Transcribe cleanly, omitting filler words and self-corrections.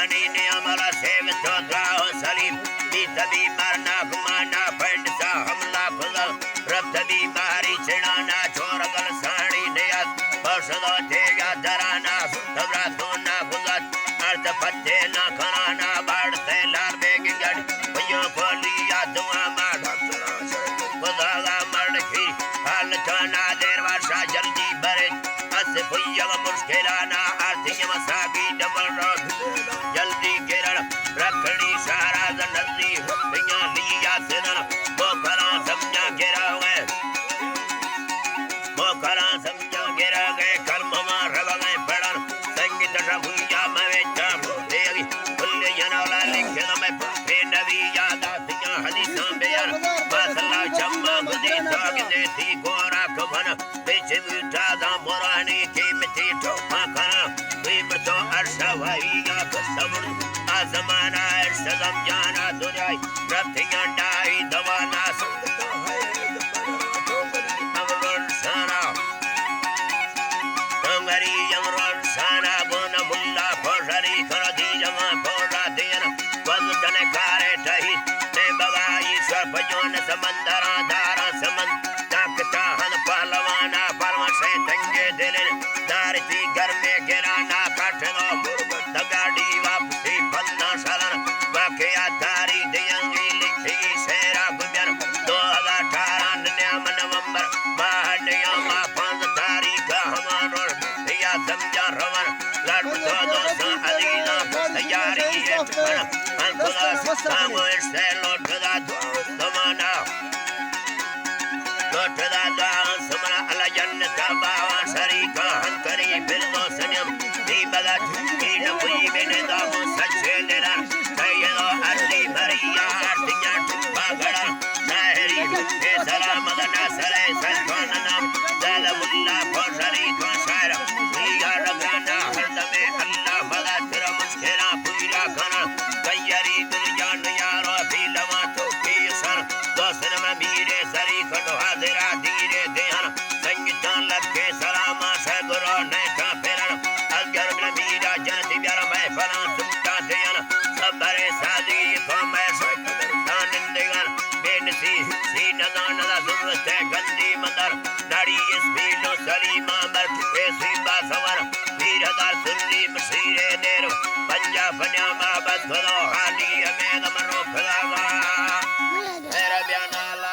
ने अमला सेव चौधराओ सलीम बीतबी मरना घुमाना फंड सा हमला फजल रब्तबी मारी छिड़ाना छोरगल साड़ी नियत बरसदो तेजा दराना सबरा सोना गुजत अर्थ पत्ते ना खराना बाढ़ते लार बेगी गड़ भैया को लिया दुआ मार खुदागा मर्द की हाल चाना देर वर्षा जल्दी भरे अस भैया मुश्किलाना आर्थिक मसाबी डबल रोड जल्दी गिरण रखड़ी सारा नजरी भैया लिया सिदन मोखरा समझा गिरा गए मोखरा समझा गिरा गए कर्ममा रव गए पड़न संगीत भैया मवे चाबो देगी खुले जनौला लिखे में फे नबी याद आतिया हदीसा बेयर मसला चम्मा गुदी ताग देती गोरा कभन बेच बिटा दा मोरानी के मिठी ठोका खरा विब्रतो अर्शा वहीया कसबर आजमाना अर्शदम जाना दुराई रथिया डाई दवाना संगतो है अमरन साना तंगरी अमरन साना बोन मुल्ला फोशरी खरदी जमा फोड़ा देन वजन कारे टही ने बगाई सरपयोन समंदरा धारा समंद ताकता हन पहलवाना परम से तंगे दिलन दारती घर में गिराना काटनो गुरबत गाड़ी वापसी फलना शरण वाकया तारी देंगी लिखी शेरा गुजर 2018 नवंबर महानिया मा 5 तारीख हमारो दिया समझा रवन लड़ दोस्त अलीना तैयारी है अंकुला सामो से लौट दा दमाना लौट दा समरा अल जन्नत बावा शरीका हंकरी फिर दो सनम दी बगा की नबी बिन दामो सच्चे लेरा कयो अर्ली भरिया अर्तिया बागड़ा नहरी के सलाम मदना सरे सल्फान नाम दलमुल्ला फशरी तो शायर दिया लगाना हरदमे अल्लाह भला तेरा मुश्किला पूरा करना तैयारी दुनिया यारो भी लवा तो के सर दोस्त में मीरे सरी खटो हाजिरा धीरे देहन संगीता लखे सलामा से गुरु ने का फेरन अगर में मीरा जन दिव्यार में फला सुनता देहन सब बरे साजी को मैं दानिंदेगन बेनसी सी नदान दा सुरते गंदी मंदर नाड़ी स्पीनो सलीमा मर के सीबा सवर वीर हदार सुन्नी मसीरे नेरो पंजा फन्या मा बस